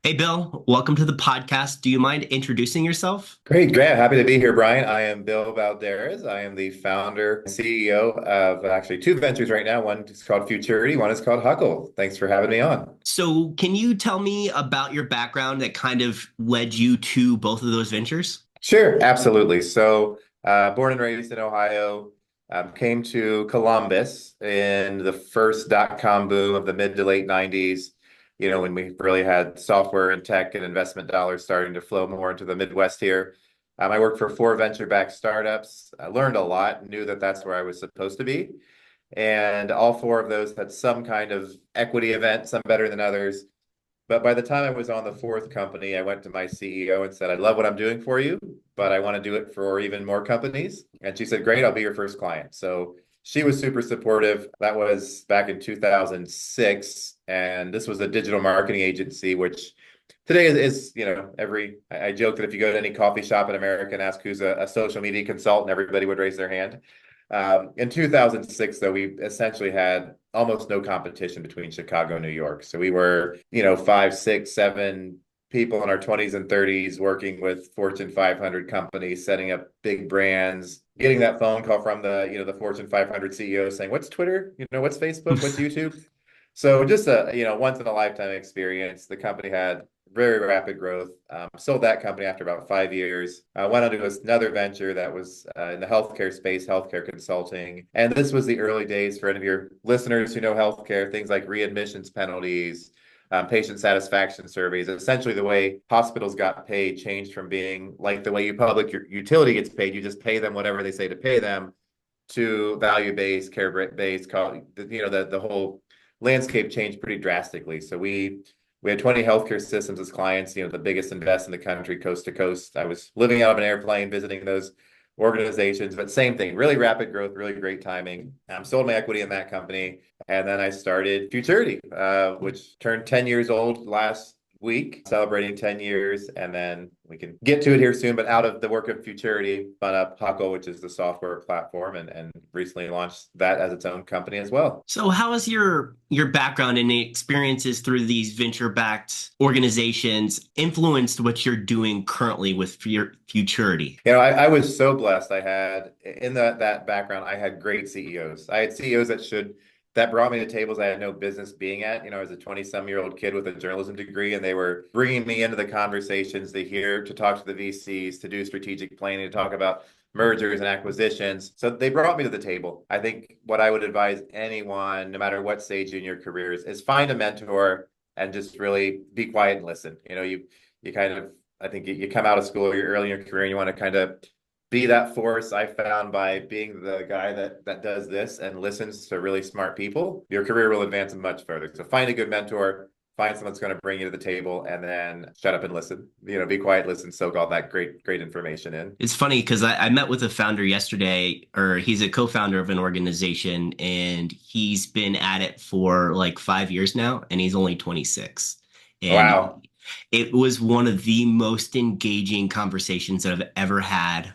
Hey, Bill, welcome to the podcast. Do you mind introducing yourself? Great, Grant. Happy to be here, Brian. I am Bill Balderaz. I am the founder and CEO of actually two ventures right now. One is called Futurety, one is called Huckle. Thanks for having me on. So, can you tell me about your background that kind of led you to both of those ventures? Sure, absolutely. Born and raised in Ohio, came to Columbus in the first dot-com boom of the mid to late 90s, when we really had software and tech and investment dollars starting to flow more into the Midwest here. I worked for four venture-backed startups. I learned a lot, knew that that's where I was supposed to be. And all four of those had some kind of equity event, some better than others. But by the time I was on the fourth company, I went to my CEO and said, I love what I'm doing for you, but I want to do it for even more companies. And she said, Great, I'll be your first client. So she was super supportive. That was back in 2006. And this was a digital marketing agency, which today I joke that if you go to any coffee shop in America and ask who's a social media consultant, everybody would raise their hand. In 2006, though, we essentially had almost no competition between Chicago and New York. So we were, five, six, seven people in our 20s and 30s working with Fortune 500 companies, setting up big brands, getting that phone call from the Fortune 500 CEO saying, "What's Twitter? What's Facebook? What's YouTube?" So just a, once in a lifetime experience. The company had very rapid growth. Sold that company after about 5 years. Went on to another venture that was in the healthcare space, healthcare consulting. And this was the early days for any of your listeners who know healthcare, things like readmissions penalties, patient satisfaction surveys. Essentially, the way hospitals got paid changed from being like the way your utility gets paid. You just pay them whatever they say to pay them, to value-based, care-based. The whole landscape changed pretty drastically. So we had 20 healthcare systems as clients, the biggest invest in the country, coast to coast. I was living out of an airplane, visiting those organizations, but same thing, really rapid growth, really great timing. Sold my equity in that company. And then I started Futurity, which turned 10 years old last week, celebrating 10 years. And then we can get to it here soon. But out of the work of Futurity, spun up Huckle, which is the software platform, and recently launched that as its own company as well. So, how has your background and experiences through these venture-backed organizations influenced what you're doing currently with your Futurity? I was so blessed. I had in that background, I had great CEOs. I had CEOs that brought me to tables I had no business being at. As a 20-some-year-old kid with a journalism degree, and they were bringing me into the conversations to talk to the VCs, to do strategic planning, to talk about mergers and acquisitions. So they brought me to the table. I think what I would advise anyone, no matter what stage in your career is find a mentor and just really be quiet and listen. You kind of, I think you come out of school, you're early in your career, and you want to kind of be that force. I found by being the guy that does this and listens to really smart people, your career will advance much further. So find a good mentor, find someone that's going to bring you to the table, and then shut up and listen. Be quiet, listen, soak all that great information in. It's funny because I met with a founder yesterday, or he's a co-founder of an organization, and he's been at it for like 5 years now, and he's only 26. And Wow. it was one of the most engaging conversations that I've ever had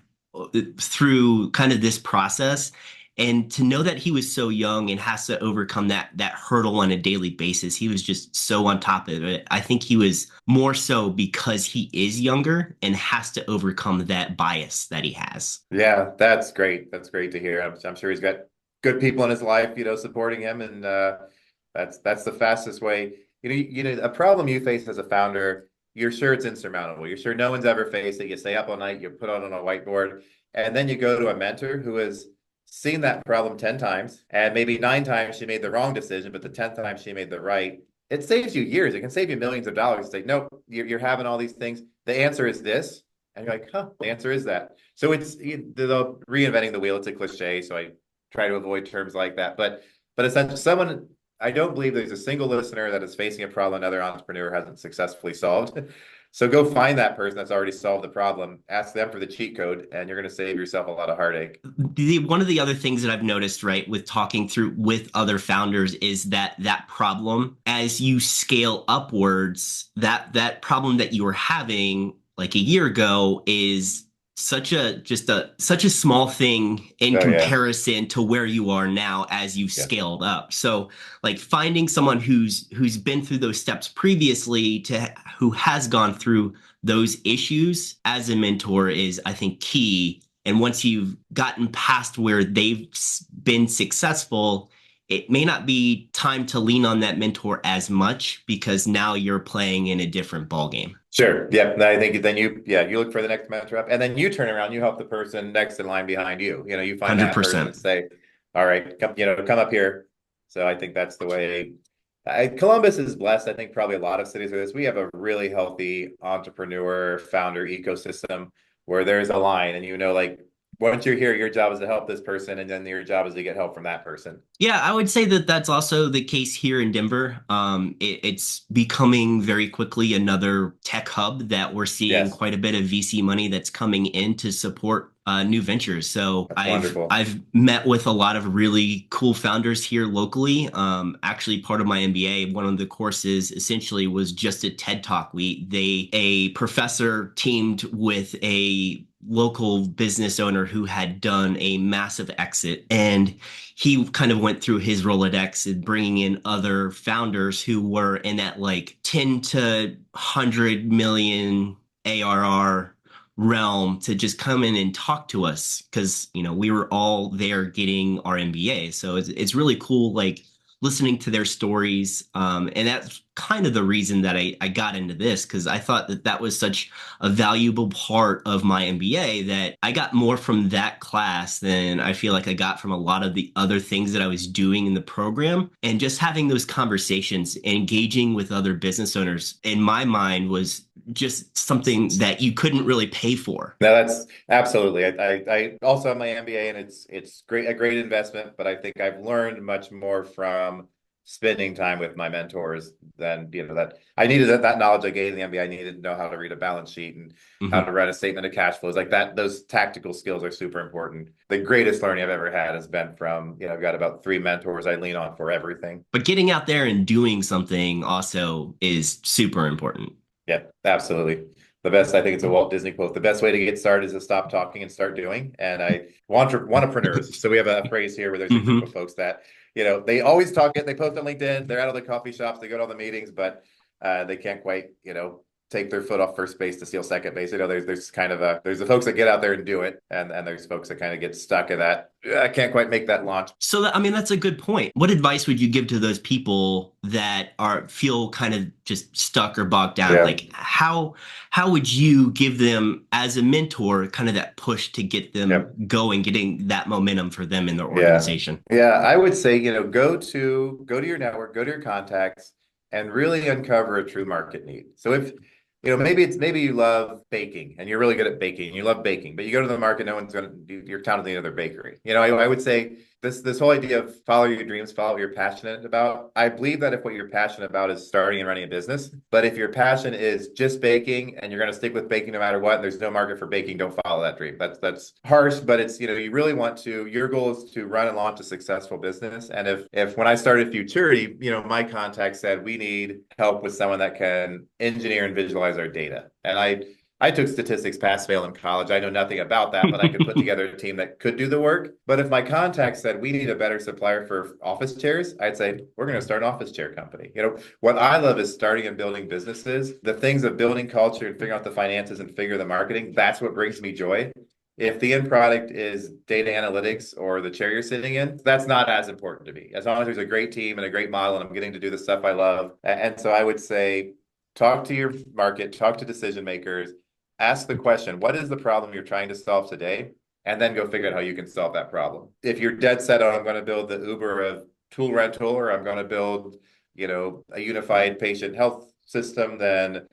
through kind of this process. And to know that he was so young and has to overcome that hurdle on a daily basis, he was just so on top of it. I think he was more so because he is younger and has to overcome that bias that he has. Yeah, that's great. That's great to hear. I'm sure he's got good people in his life, supporting him, and that's the fastest way. A problem you face as a founder, you're sure it's insurmountable. You're sure no one's ever faced it. You stay up all night, you put it on a whiteboard, and then you go to a mentor who has seen that problem 10 times, and maybe nine times she made the wrong decision, but the 10th time she made the right. It saves you years. It can save you millions of dollars. Say, nope, you're having all these things. The answer is this. And you're like, huh, the answer is that. So it's the reinventing the wheel. It's a cliche, so I try to avoid terms like that. But essentially, I don't believe there's a single listener that is facing a problem another entrepreneur hasn't successfully solved. So go find that person that's already solved the problem, ask them for the cheat code, and you're going to save yourself a lot of heartache. One of the other things that I've noticed, right, with talking through with other founders is that problem, as you scale upwards, that problem that you were having like a year ago is such a small thing in Oh yeah, comparison to where you are now as you've yeah, scaled up. So like finding someone who's been through those steps previously to who has gone through those issues as a mentor is, I think, key. And once you've gotten past where they've been successful, it may not be time to lean on that mentor as much because now you're playing in a different ballgame. sure. Yeah, and I think then you look for the next mentor up, and then you turn around, you help the person next in line behind you. You know, you find that person 100%. and say, "All right, come up here." So I think that's the way. Columbus is blessed. I think probably a lot of cities with this. We have a really healthy entrepreneur founder ecosystem where there's a line, and like once you're here, your job is to help this person, and then your job is to get help from that person. Yeah, I would say that that's also the case here in Denver. It's becoming very quickly another tech hub that we're seeing Yes, quite a bit of VC money that's coming in to support new ventures. So that's I've wonderful. I've met with a lot of really cool founders here locally. Actually, part of my MBA, one of the courses essentially was just a TED Talk. A professor teamed with a local business owner who had done a massive exit, and he kind of went through his Rolodex and bringing in other founders who were in that like 10 to 100 million ARR realm to just come in and talk to us because we were all there getting our MBA. So it's really cool, like listening to their stories. And that's kind of the reason that I got into this because I thought that that was such a valuable part of my MBA that I got more from that class than I feel like I got from a lot of the other things that I was doing in the program. And just having those conversations, engaging with other business owners in my mind was just something that you couldn't really pay for. No, that's absolutely. I also have my MBA, and it's a great investment. But I think I've learned much more from spending time with my mentors than that I needed that knowledge I gained in the MBA. I needed to know how to read a balance sheet and how to Mhm. write a statement of cash flows like that. Those tactical skills are super important. The greatest learning I've ever had has been from I've got about three mentors I lean on for everything. But getting out there and doing something also is super important. Yeah, absolutely. The best, I think it's a Walt Disney quote. The best way to get started is to stop talking and start doing. And I want entrepreneurs. So we have a phrase here where there's a group of Hmm. folks that, they always talk it, they post on LinkedIn, they're out of the coffee shops, they go to all the meetings, but they can't quite, take their foot off first base to steal second base. There's kind of there's the folks that get out there and do it, and there's folks that kind of get stuck in that. I can't quite make that launch. So I mean, that's a good point. What advice would you give to those people that are feel kind of just stuck or bogged down? Yeah. Like how would you give them as a mentor kind of that push to get them Yep. going, getting that momentum for them in their Yeah. organization? Yeah. I would say, go to your network, go to your contacts, and really uncover a true market need. So if, maybe you love baking and you're really good at baking and you love baking, but you go to the market, no one's going to, your town doesn't need another bakery. I would say this whole idea of follow your dreams, follow what you're passionate about. I believe that if what you're passionate about is starting and running a business, but if your passion is just baking and you're going to stick with baking no matter what, and there's no market for baking, don't follow that dream. That's harsh, but it's, you really want to, your goal is to run and launch a successful business. And if when I started Futurity, my contact said we need help with someone that can engineer and visualize our data. And I took statistics pass fail in college. I know nothing about that, but I could put together a team that could do the work. But if my contact said we need a better supplier for office chairs, I'd say we're going to start an office chair company. What I love is starting and building businesses. The things of building culture and figuring out the finances and figure the marketing, that's what brings me joy. If the end product is data analytics or the chair you're sitting in, that's not as important to me. As long as there's a great team and a great model and I'm getting to do the stuff I love. And so I would say talk to your market, talk to decision makers, ask the question, what is the problem you're trying to solve today? And then go figure out how you can solve that problem. If you're dead set on, I'm going to build the Uber of tool rental, or I'm going to build, a unified patient health system, then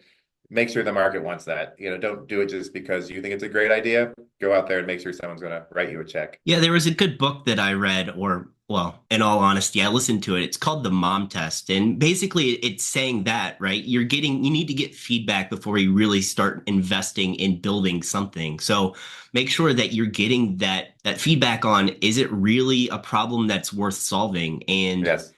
make sure the market wants that. Don't do it just because you think it's a great idea. Go out there and make sure someone's going to write you a check. Yeah, there was a good book that I read, or, well, in all honesty, I listened to it. It's called The Mom Test. And basically, it's saying that, right? You need to get feedback before you really start investing in building something. So make sure that you're getting that feedback on, is it really a problem that's worth solving? And, Yes.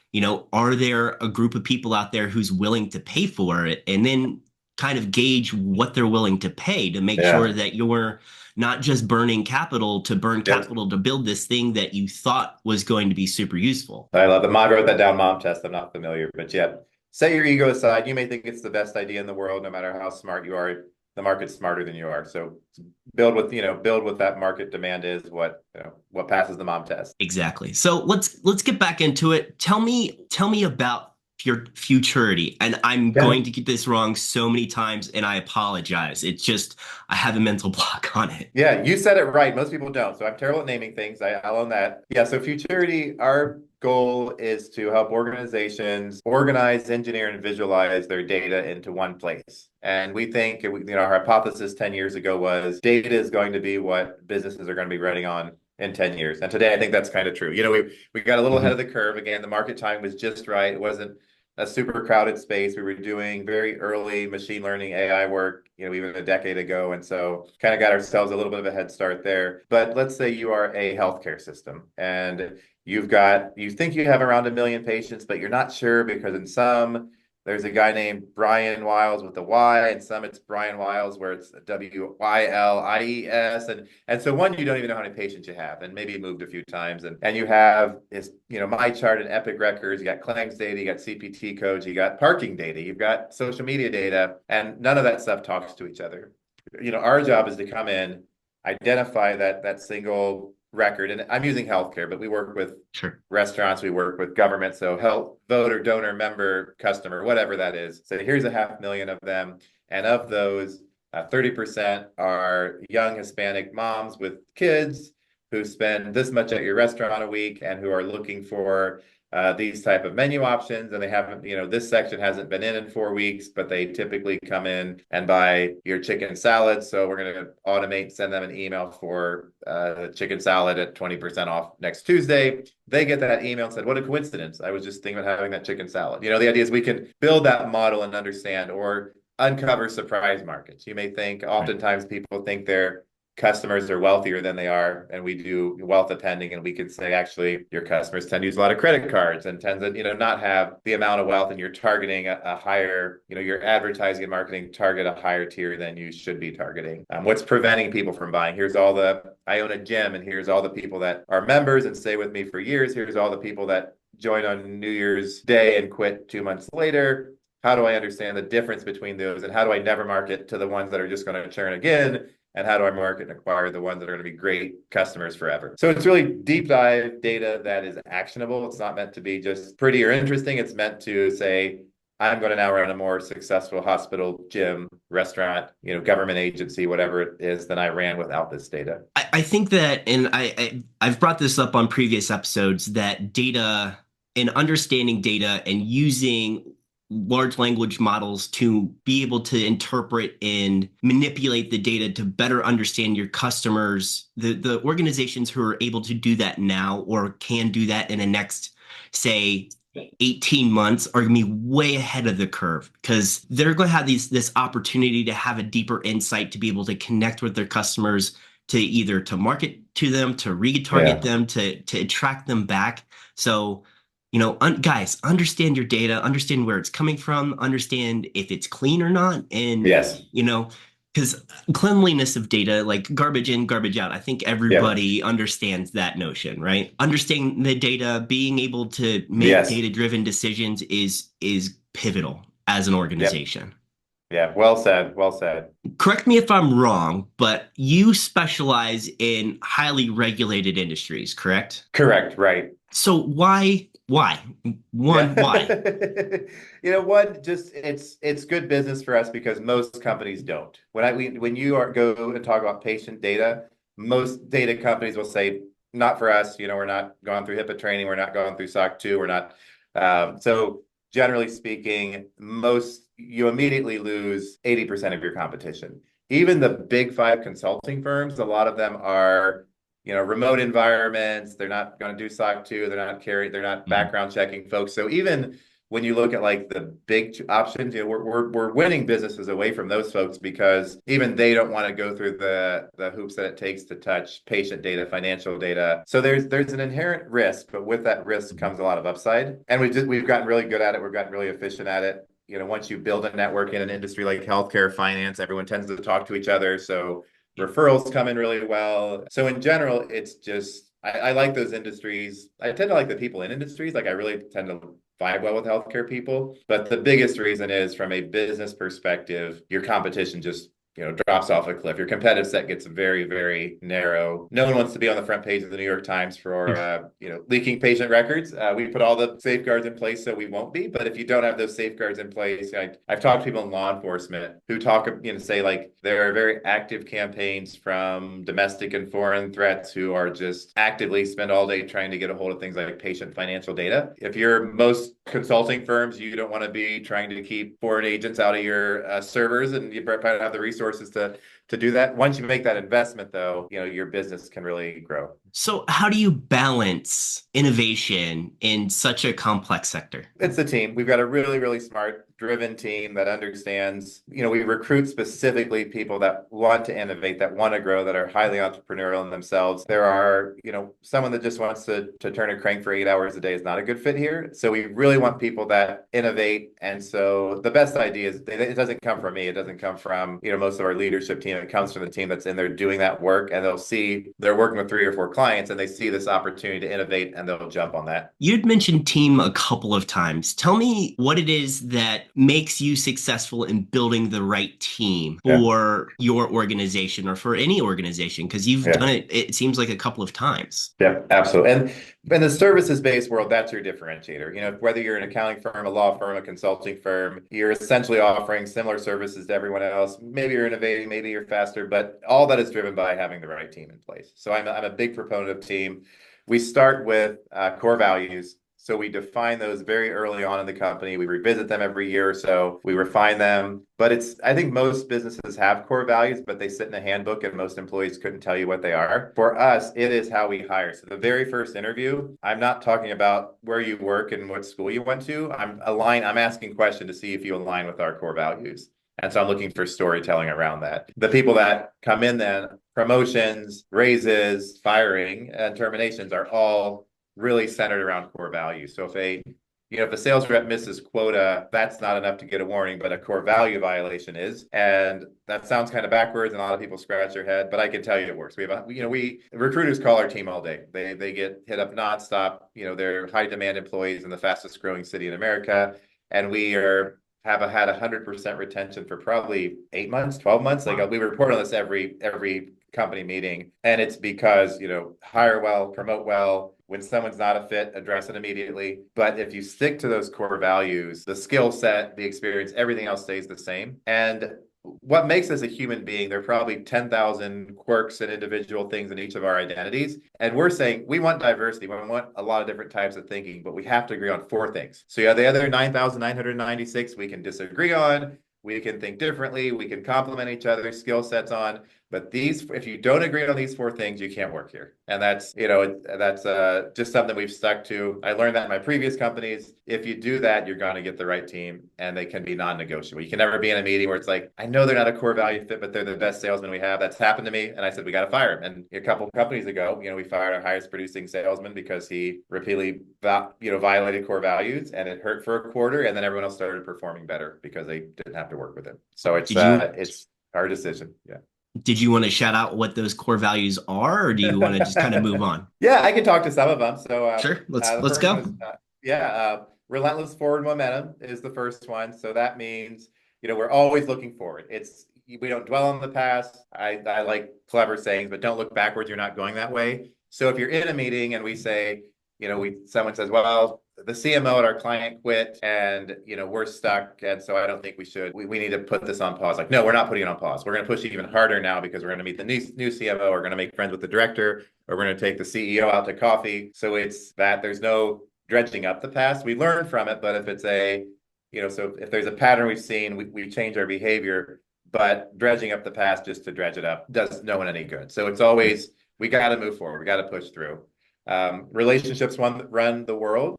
are there a group of people out there who's willing to pay for it? And then kind of gauge what they're willing to pay to make sure Yeah. that you're not just burning capital to burn Yep. capital to build this thing that you thought was going to be super useful. I love them. I wrote that down, mom test. I'm not familiar, but yeah. Set your ego aside. You may think it's the best idea in the world, no matter how smart you are. The market's smarter than you are. So build what that market demand is, what passes the mom test. Exactly. So let's get back into it. Tell me about your futurity. And I'm Yeah. going to get this wrong so many times, and I apologize. It's just I have a mental block on it. Yeah, you said it right. Most people don't. So I'm terrible at naming things. I'll own that. Yeah, so Futurity, our goal is to help organizations organize, engineer, and visualize their data into one place. And we think, our hypothesis 10 years ago was data is going to be what businesses are going to be running on in 10 years. And today I think that's kind of true. We got a little ahead of Mhm. the curve. Again, the market time was just right. It wasn't a super crowded space. We were doing very early machine learning AI work, even a decade ago. And so kind of got ourselves a little bit of a head start there. But let's say you are a healthcare system and you think you have around 1 million patients, but you're not sure because in some there's a guy named Brian Wiles with the Y, and some it's Brian Wiles where it's Wiles. And so one, you don't even know how many patients you have, and maybe you moved a few times, and you have is my chart and Epic records, you got claims data, you got CPT codes, you got parking data, you've got social media data, and none of that stuff talks to each other. Our job is to come in, identify that single record, and I'm using healthcare, but we work with Sure. restaurants, we work with government, so health, voter, donor, member, customer, whatever that is. So here's 500,000 of them, and of those, 30% are young Hispanic moms with kids who spend this much at your restaurant a week and who are looking for these type of menu options, and they haven't, this section hasn't been in 4 weeks, but they typically come in and buy your chicken salad. So we're going to automate, send them an email for chicken salad at 20% off next Tuesday. They get that email and said, what a coincidence. I was just thinking about having that chicken salad. The idea is we can build that model and understand or uncover surprise markets. You may think, Right. oftentimes people think they're customers are wealthier than they are, and we do wealth appending, and we could say actually your customers tend to use a lot of credit cards and tend to not have the amount of wealth, and you're targeting a higher, your advertising and marketing target a higher tier than you should be targeting. What's preventing people from buying? I own a gym, and here's all the people that are members and stay with me for years. Here's all the people that join on New Year's Day and quit 2 months later. How do I understand the difference between those, and how do I never market to the ones that are just going to churn again? And how do I market and acquire the ones that are going to be great customers forever? So it's really deep dive data that is actionable. It's not meant to be just pretty or interesting. It's meant to say, I'm going to now run a more successful hospital, gym, restaurant, government agency, whatever it is, than I ran without this data. I think that, and I've brought this up on previous episodes, that data and understanding data and using large language models to be able to interpret and manipulate the data to better understand your customers, the organizations who are able to do that now or can do that in the next, say, 18 months are going to be way ahead of the curve because they're going to have this opportunity to have a deeper insight to be able to connect with their customers, to either to market to them, to retarget Yeah. them, to attract them back. So, guys, understand your data, understand where it's coming from, understand if it's clean or not, and Yes. because cleanliness of data, like garbage in, garbage out, I think Yep. everybody understands that notion, right? Understanding the data, being able to make Yes. data-driven decisions is pivotal as an Yep. organization. Yeah. Well said. Well said. Correct me if I'm wrong, but you specialize in highly regulated industries, correct? Correct. Right. So why? Why? One, why? Yeah. One, just it's good business for us because most companies don't. When you go and talk about patient data, most data companies will say, not for us, we're not going through HIPAA training, we're not going through SOC 2, we're not. So generally speaking, you immediately lose 80% of your competition. Even the big five consulting firms, a lot of them are remote environments. They're not going to do SOC 2. They're not Mhm. background checking folks. So even when you look at like the big options, we're winning businesses away from those folks because even they don't want to go through the hoops that it takes to touch patient data, financial data. So there's an inherent risk, but with that risk Mhm. comes a lot of upside. And we've gotten really good at it. We've gotten really efficient at it. once you build a network in an industry like healthcare, finance, everyone tends to talk to each other. So referrals come in really well. So in general, it's just, I like those industries. I tend to like the people in industries. Like I really tend to vibe well with healthcare people. But the biggest reason is from a business perspective, your competition just drops off a cliff. Your competitive set gets very, very narrow. No one wants to be on the front page of the New York Times for, leaking patient records. We put all the safeguards in place so we won't be. But if you don't have those safeguards in place, I've talked to people in law enforcement who talk, say like there are very active campaigns from domestic and foreign threats who are just actively spend all day trying to get a hold of things like patient financial data. If you're most consulting firms, you don't want to be trying to keep foreign agents out of your servers, and you probably don't have the resources to do that. Once you make that investment, though, your business can really grow. So, how do you balance innovation in such a complex sector? It's a team. We've got a really, really smart, driven team that understands, we recruit specifically people that want to innovate, that want to grow, that are highly entrepreneurial in themselves. There are, someone that just wants to turn a crank for 8 hours a day is not a good fit here. So we really want people that innovate. And so the best idea is it doesn't come from me. It doesn't come from, most of our leadership team. It comes from the team that's in there doing that work. And they're working with 3 or 4 clients and they see this opportunity to innovate and they'll jump on that. You'd mentioned team a couple of times. Tell me what it is that makes you successful in building the right team Yeah. for your organization or for any organization, because you've Yeah. done it, it seems like a couple of times. Yeah, absolutely. And in the services-based world, that's your differentiator. Whether you're an accounting firm, a law firm, a consulting firm, you're essentially offering similar services to everyone else. Maybe you're innovating, maybe you're faster, but all that is driven by having the right team in place. So I'm a big proponent of team. We start with core values. So we define those very early on in the company. We revisit them every year or so. We refine them. But I think most businesses have core values, but they sit in a handbook and most employees couldn't tell you what they are. For us, it is how we hire. So the very first interview, I'm not talking about where you work and what school you went to. I'm asking a question to see if you align with our core values. And so I'm looking for storytelling around that. The people that come in then, promotions, raises, firing, and terminations are all really centered around core values. So if a sales rep misses quota, that's not enough to get a warning, but a core value violation is. And that sounds kind of backwards, and a lot of people scratch their head, but I can tell you it works. We recruiters call our team all day. They get hit up nonstop. They're high demand employees in the fastest growing city in America, and we have had 100% retention for probably 8 months, 12 months. Like we report on this every company meeting, and it's because hire well, promote well. When someone's not a fit, address it immediately. But if you stick to those core values, the skill set, the experience, everything else stays the same. And what makes us a human being, there are probably 10,000 quirks and individual things in each of our identities. And we're saying we want diversity. We want a lot of different types of thinking, but we have to agree on 4 things. So the other 9,996 we can disagree on. We can think differently. We can complement each other's skill sets on. But if you don't agree on these 4 things, you can't work here. And that's just something we've stuck to. I learned that in my previous companies. If you do that, you're going to get the right team, and they can be non-negotiable. You can never be in a meeting where it's like, I know they're not a core value fit, but they're the best salesman we have. That's happened to me, and I said we got to fire him. And a couple of companies ago, we fired our highest producing salesman because he repeatedly, violated core values, and it hurt for a quarter. And then everyone else started performing better because they didn't have to work with him. So it's our decision. Yeah. Did you want to shout out what those core values are, or do you want to just kind of move on? Yeah, I can talk to some of them. So Sure, the let's first one go. is relentless forward momentum is the first one. So that means we're always looking forward. We don't dwell on the past. I like clever sayings, but don't look backwards. You're not going that way. So if you're in a meeting and we say, someone says, well, the CMO at our client quit and we're stuck, and so I don't think we need to put this on pause. Like, no, we're not putting it on pause. We're going to push it even harder now because we're going to meet the new CMO. We're going to make friends with the director, or we're going to take the CEO out to coffee. So it's that there's no dredging up the past. We learn from it, but if it's so if there's a pattern we've seen, we change our behavior. But dredging up the past just to dredge it up does no one any good. So it's always, we got to move forward. We got to push through. Relationships run the world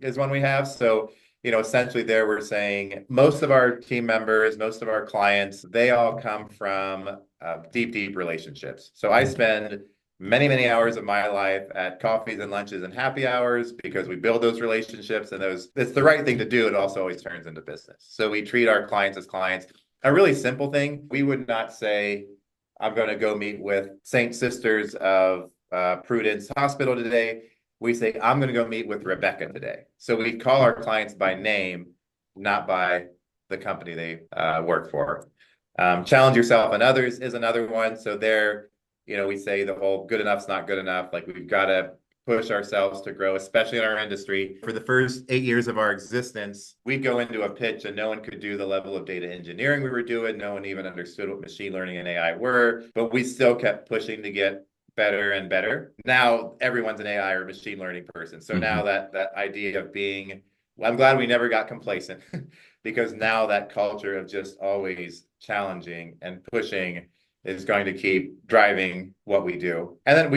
is one we have. So, essentially there we're saying most of our team members, most of our clients, they all come from deep relationships. So I spend many, many hours of my life at coffees and lunches and happy hours because we build those relationships and those, it's the right thing to do. It also always turns into business. So we treat our clients as clients. A really simple thing, we would not say, I'm going to go meet with Saint Sisters of Prudence Hospital today. We say, I'm going to go meet with Rebecca today. So we call our clients by name, not by the company they work for. Challenge yourself and others is another one. So there, we say the whole good enough's not good enough. Like we've got to push ourselves to grow, especially in our industry. For the first 8 years of our existence, we'd go into a pitch and no one could do the level of data engineering we were doing. No one even understood what machine learning and AI were, but we still kept pushing to get better and better. Now everyone's an AI or machine learning person. So now Mm-hmm. that idea of being, well, I'm glad we never got complacent because now that culture of just always challenging and pushing is going to keep driving what we do. And then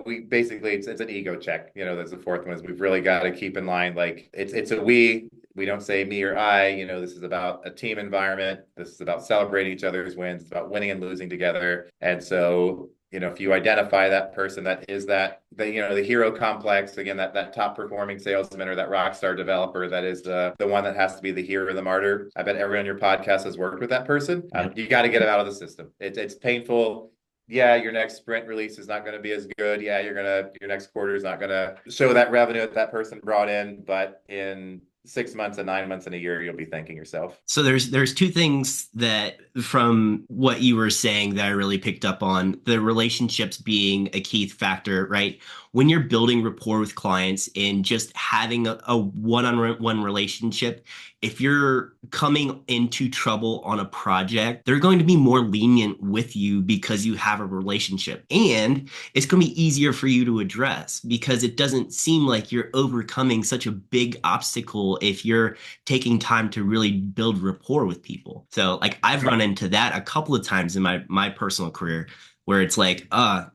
we basically it's an ego check. There's the fourth one is we've really got to keep in line like it's a we don't say me or I. This is about a team environment. This is about celebrating each other's wins. It's about winning and losing together. And so if you identify that person that is the hero complex, again, that top performing salesman or that rock star developer, that is the one that has to be the hero or the martyr. I bet everyone on your podcast has worked with that person. Yep. You got to get it out of the system. It's painful. Yeah, your next sprint release is not going to be as good. Yeah, your next quarter is not going to show that revenue that person brought in, but in 6 months and 9 months and a year, you'll be thanking yourself. So there's two things that from what you were saying that I really picked up on, the relationships being a key factor, right? When you're building rapport with clients and just having a one-on-one relationship, if you're coming into trouble on a project, they're going to be more lenient with you because you have a relationship. And it's going to be easier for you to address because it doesn't seem like you're overcoming such a big obstacle if you're taking time to really build rapport with people. So like I've run into that a couple of times in my personal career where it's like,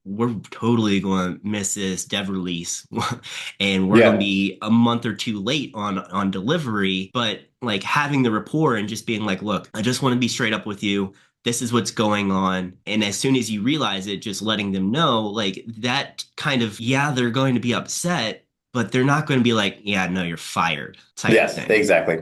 we're totally going to miss this dev release and we're going to Yeah. be a month or two late on delivery, but like having the rapport and just being like, look, I just want to be straight up with you. This is what's going on. And as soon as you realize it, just letting them know, like that kind of, yeah, they're going to be upset, but they're not going to be like, yeah, no, you're fired type of Yes, thing. exactly.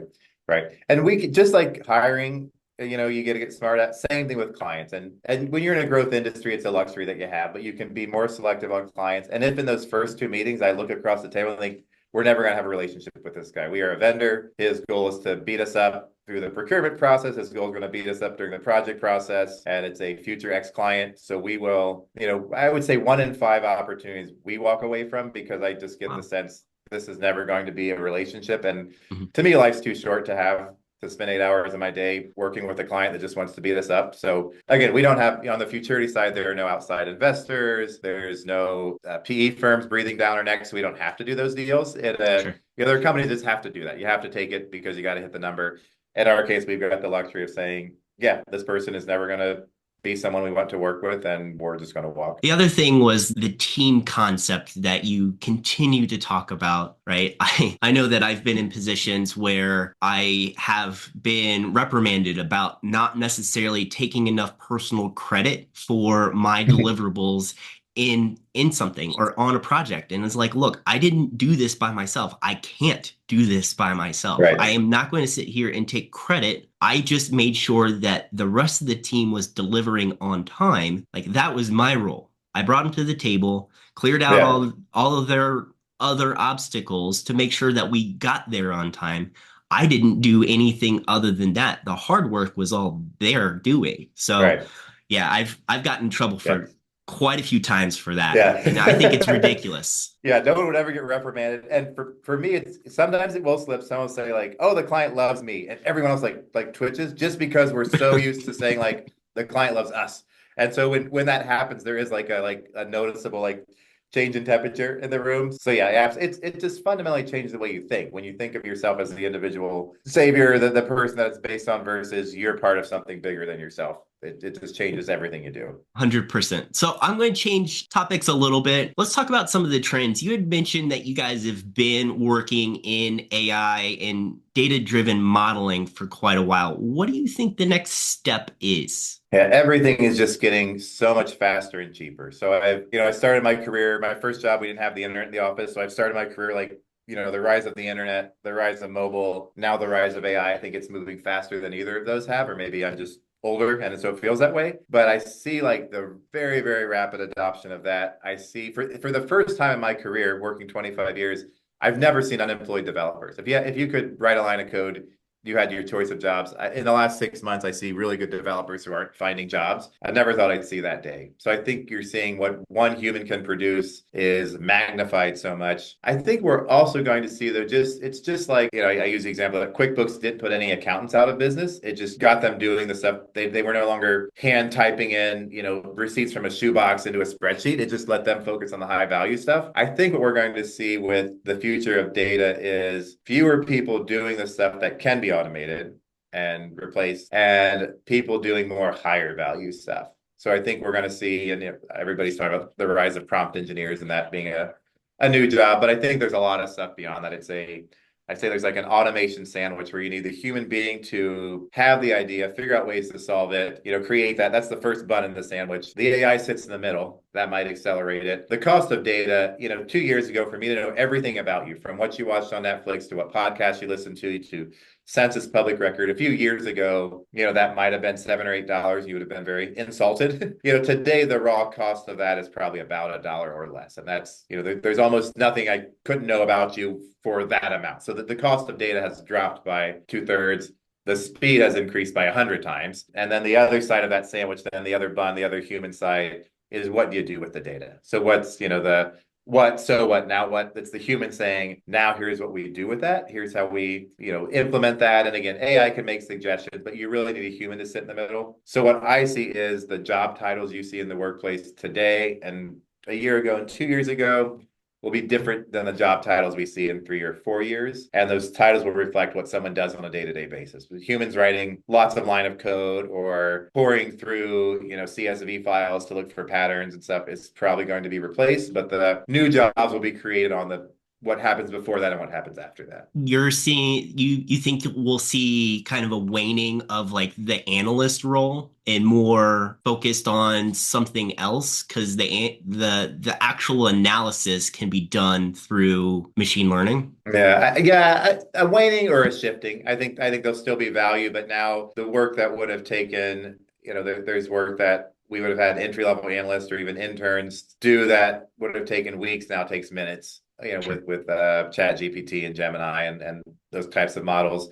Right. And we could just like hiring, you got to get smart at same thing with clients. And when you're in a growth industry, it's a luxury that you have, but you can be more selective on clients. And if in those first two meetings, I look across the table and think, we're never going to have a relationship with this guy. We are a vendor. His goal is to beat us up through the procurement process. His goal is going to beat us up during the project process. And it's a future ex client. So we will, I would say 1 in 5 opportunities we walk away from because I just get the Wow. sense this is never going to be a relationship. And Mhm. to me, life's too short to spend 8 hours of my day working with a client that just wants to beat us up. So again, we don't have, on the Futurety side, there are no outside investors. There's no PE firms breathing down our necks. So we don't have to do those deals. And Sure. there are companies that just have to do that. You have to take it because you got to hit the number. In our case, we've got the luxury of saying, yeah, this person is never going to be someone we want to work with, and we're just going to walk. The other thing was the team concept that you continue to talk about, right? I know that I've been in positions where I have been reprimanded about not necessarily taking enough personal credit for my deliverables in something or on a project. And it's like, look, I didn't do this by myself. I can't do this by myself. I Right. am not going to sit here and take credit. I just made sure that the rest of the team was delivering on time. Like that was my role. I brought them to the table, cleared out Yeah. all of their other obstacles to make sure that we got there on time. I didn't do anything other than that. The hard work was all they're doing. So Right. yeah, I've gotten in trouble Yeah. for quite a few times for that. And I think it's Yeah. ridiculous. Yeah, no one would ever get reprimanded. And for me, it's sometimes it will slip. Someone will say like, "Oh, the client loves me," and everyone else like twitches just because we're so used to saying like the client loves us. And so when that happens, there is like a noticeable like change in temperature in the room. So yeah, it just fundamentally changes the way you think when you think of yourself as the individual savior, the person that it's based on versus you're part of something bigger than yourself. it just changes everything you do. 100%. So I'm going to change topics a little bit. Let's talk about some of the trends. You had mentioned that you guys have been working in AI and data-driven modeling for quite a while. What do you think the next step is? Yeah, everything is just getting so much faster and cheaper. So I started my career, my first job, we didn't have the internet in the office. So I've started my career like, the rise of the internet, the rise of mobile, now the rise of AI. I think it's moving faster than either of those have, or maybe I'm just older and so it feels that way. But I see like the very, very rapid adoption of that. I see for the first time in my career, working 25 years, I've never seen unemployed developers. If you could write a line of code, you had your choice of jobs. In the last 6 months, I see really good developers who aren't finding jobs. I never thought I'd see that day. So I think you're seeing what one human can produce is magnified so much. I think we're also going to see though, it's just like, I use the example that QuickBooks didn't put any accountants out of business. It just got them doing the stuff. They were no longer hand typing in, receipts from a shoebox into a spreadsheet. It just let them focus on the high value stuff. I think what we're going to see with the future of data is fewer people doing the stuff that can be automated and replaced, and people doing more higher value stuff. So I think we're going to see, and everybody's talking about the rise of prompt engineers and that being a new job, but I think there's a lot of stuff beyond that. I'd say there's like an automation sandwich where you need the human being to have the idea, figure out ways to solve it, create that. That's the first bun in the sandwich. The AI sits in the middle. That might accelerate it. The cost of data, 2 years ago, for me to know everything about you, from what you watched on Netflix to what podcasts you listened to census public record. A few years ago, that might have been $7 or $8. You would have been very insulted. Today, the raw cost of that is probably about $1 or less. And that's, there's almost nothing I couldn't know about you for that amount. So that the cost of data has dropped by 2/3. The speed has increased by 100 times. And then the other side of that sandwich, then the other bun, the other human side is what do you do with the data? So what's, the what, so what, now what? That's the human saying, now here's what we do with that. Here's how we, implement that. And again, AI can make suggestions, but you really need a human to sit in the middle. So what I see is the job titles you see in the workplace today and a year ago and 2 years ago will be different than the job titles we see in 3 or 4 years. And those titles will reflect what someone does on a day-to-day basis. With humans writing lots of line of code or pouring through, CSV files to look for patterns and stuff is probably going to be replaced, but the new jobs will be created on the what happens before that and what happens after that. You're seeing you think we'll see kind of a waning of like the analyst role and more focused on something else because the actual analysis can be done through machine learning. Yeah, a waning or a shifting. I think there'll still be value, but now the work that would have taken, there's work that we would have had entry-level analysts or even interns do that would have taken weeks, now takes minutes, Sure. with Chat GPT and Gemini and those types of models.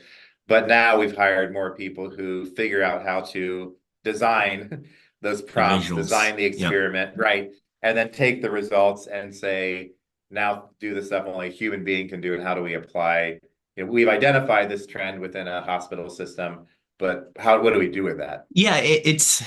But now we've hired more people who figure out how to design those The prompts, visuals. design the Yep. experiment, right? And then take the results and say, now do the stuff only a human being can do, and how do we apply? We've identified this trend within a hospital system, but what do we do with that? Yeah, it's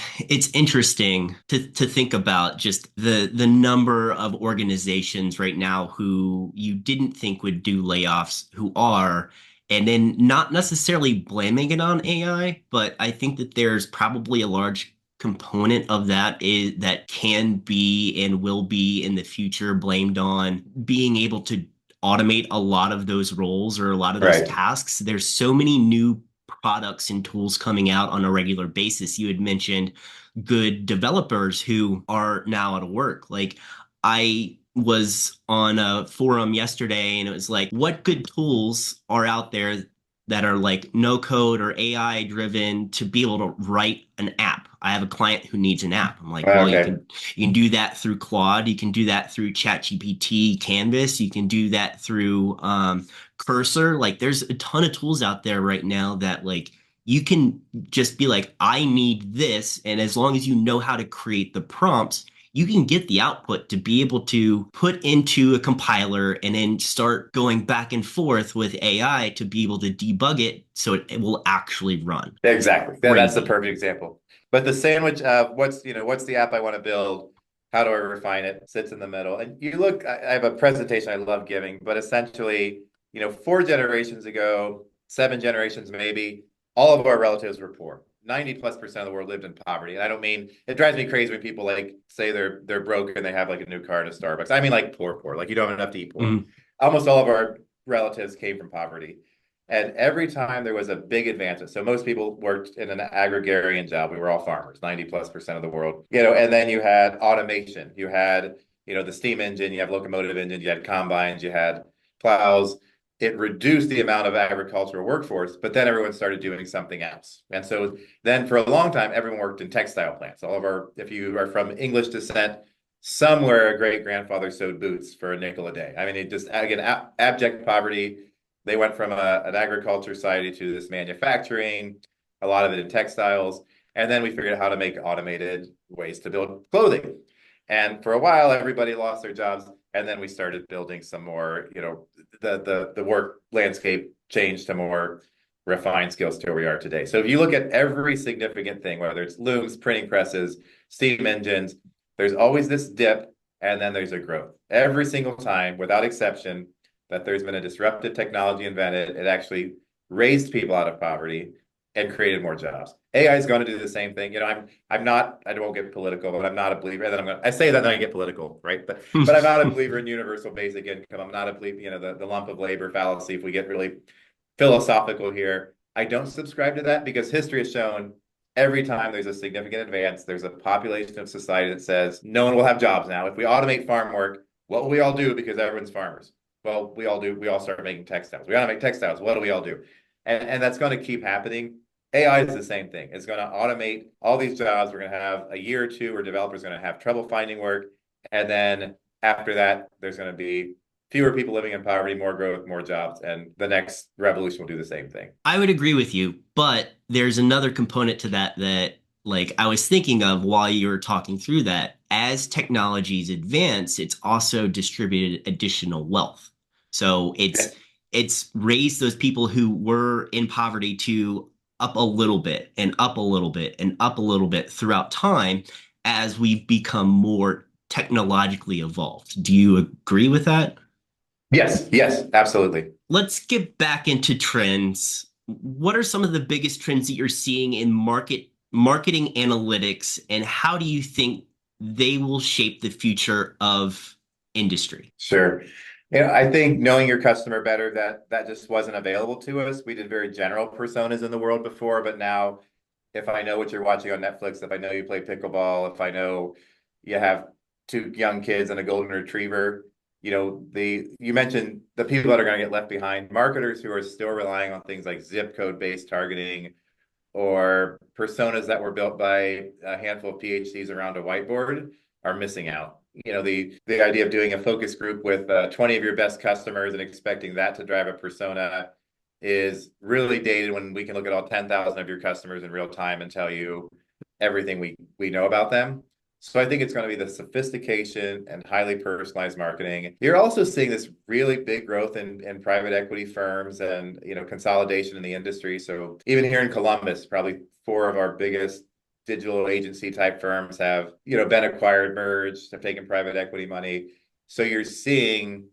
interesting to think about just the number of organizations right now who you didn't think would do layoffs who are, and then not necessarily blaming it on AI, but I think that there's probably a large component of that can be and will be in the future blamed on being able to automate a lot of those roles or a lot of those Right. tasks. There's so many new products and tools coming out on a regular basis. You had mentioned good developers who are now out of work. Like I was on a forum yesterday and it was like, what good tools are out there that are like no code or AI driven to be able to write an app? I have a client who needs an app. I'm like, well, Okay. you can do that through Claude, you can do that through ChatGPT, Canvas, you can do that through Cursor. Like there's a ton of tools out there right now that like you can just be like, I need this. And as long as you know how to create the prompts, you can get the output to be able to put into a compiler and then start going back and forth with AI to be able to debug it so it will actually run. Exactly. That's the Crazy. perfect example. But the sandwich of what's the app I want to build? How do I refine it? Sits in the middle. And you look, I have a presentation I love giving, but essentially, 4 generations ago, 7 generations maybe, all of our relatives were poor. 90+% of the world lived in poverty. And I don't mean, it drives me crazy when people like say they're broke and they have like a new car at a Starbucks. I mean like poor, like you don't have enough to eat poor. Mhm. Almost all of our relatives came from poverty. And every time there was a big advancement, so most people worked in an agrarian job. We were all farmers, 90+% of the world, and then you had automation, you had, the steam engine, you have locomotive engines, you had combines, you had plows. It reduced the amount of agricultural workforce, but then everyone started doing something else. And so then for a long time, everyone worked in textile plants. If you are from English descent, somewhere a great grandfather sewed boots for a nickel a day. I mean, it just, again, abject poverty. They went from an agriculture society to this manufacturing, a lot of it in textiles. And then we figured out how to make automated ways to build clothing. And for a while, everybody lost their jobs. And then we started building some more, the work landscape changed to more refined skills to where we are today. So if you look at every significant thing, whether it's looms, printing presses, steam engines, there's always this dip and then there's a growth. Every single time, without exception, that there's been a disruptive technology invented, it actually raised people out of poverty and created more jobs. AI is going to do the same thing. I'm not, I won't get political, but I'm not a believer. And then I say that, then I get political, right? But I'm not a believer in universal basic income. I'm not a believer, the lump of labor fallacy, if we get really philosophical here. I don't subscribe to that because history has shown every time there's a significant advance, there's a population of society that says no one will have jobs now. If we automate farm work, what will we all do because everyone's farmers? Well, we all start making textiles. We automate textiles. What do we all do? And that's going to keep happening. AI is the same thing. It's going to automate all these jobs. We're going to have a year or two where developers are going to have trouble finding work. And then after that, there's going to be fewer people living in poverty, more growth, more jobs. And the next revolution will do the same thing. I would agree with you, but there's another component to that like I was thinking of while you were talking through that. As technologies advance, it's also distributed additional wealth. So it's raised those people who were in poverty to up a little bit and up a little bit and up a little bit throughout time as we've become more technologically evolved. Do you agree with that? Yes, absolutely. Let's get back into trends. What are some of the biggest trends that you're seeing in marketing analytics, and how do you think they will shape the future of industry? Sure. I think knowing your customer better, that just wasn't available to us. We did very general personas in the world before, but now if I know what you're watching on Netflix, if I know you play pickleball, if I know you have two young kids and a golden retriever, you mentioned the people that are going to get left behind, marketers who are still relying on things like zip code based targeting or personas that were built by a handful of PhDs around a whiteboard are missing out. The idea of doing a focus group with 20 of your best customers and expecting that to drive a persona is really dated when we can look at all 10,000 of your customers in real time and tell you everything we know about them. So I think it's going to be the sophistication and highly personalized marketing. You're also seeing this really big growth in private equity firms and consolidation in the industry. So even here in Columbus, probably four of our biggest digital agency type firms have been acquired, merged, have taken private equity money. So you're seeing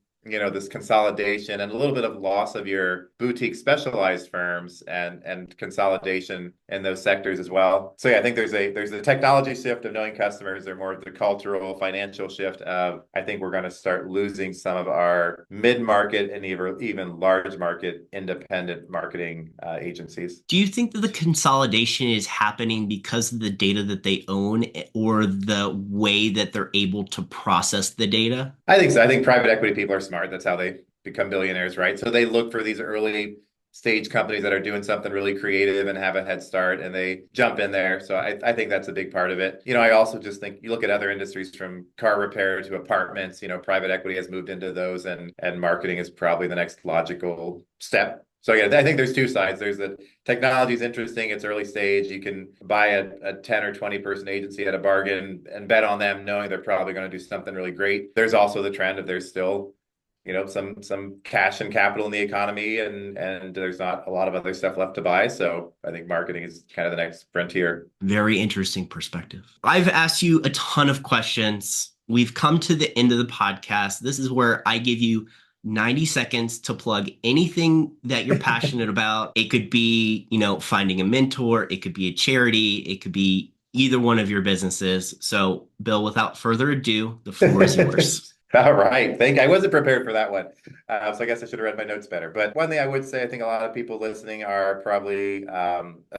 this consolidation and a little bit of loss of your boutique specialized firms and consolidation in those sectors as well. So yeah, I think there's a technology shift of knowing customers. There's more of the cultural financial shift of, I think we're going to start losing some of our mid-market and even large market independent marketing agencies. Do you think that the consolidation is happening because of the data that they own or the way that they're able to process the data? I think so. I think private equity people are smart. That's how they become billionaires, right? So they look for these early stage companies that are doing something really creative and have a head start and they jump in there. So I think that's a big part of it. I also just think you look at other industries from car repair to apartments, private equity has moved into those and marketing is probably the next logical step. So yeah, I think there's two sides. There's the technology is interesting. It's early stage. You can buy a 10 or 20 person agency at a bargain and bet on them knowing they're probably going to do something really great. There's also the trend of there's still some cash and capital in the economy and there's not a lot of other stuff left to buy. So I think marketing is kind of the next frontier. Very interesting perspective. I've asked you a ton of questions. We've come to the end of the podcast. This is where I give you 90 seconds to plug anything that you're passionate about. It could be, finding a mentor, it could be a charity, it could be either one of your businesses. So, Bill, without further ado, the floor is yours. All right. Thank you. I wasn't prepared for that one. So I guess I should have read my notes better. But one thing I would say, I think a lot of people listening are probably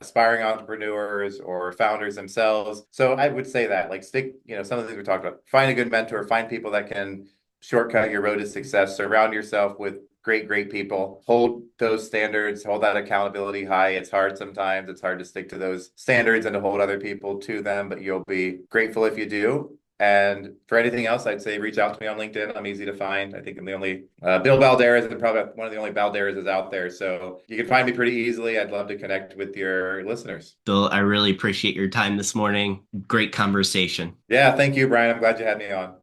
aspiring entrepreneurs or founders themselves. So I would say that, like, stick, some of the things we talked about, find a good mentor, find people that can shortcut your road to success, surround yourself with great people, hold those standards, hold that accountability high. It's hard sometimes. It's hard to stick to those standards and to hold other people to them, but you'll be grateful if you do. And for anything else, I'd say reach out to me on LinkedIn. I'm easy to find. I think I'm the only Bill Balderaz, and probably one of the only Balderazes out there. So you can find me pretty easily. I'd love to connect with your listeners. Bill, I really appreciate your time this morning. Great conversation. Yeah, thank you, Brian. I'm glad you had me on.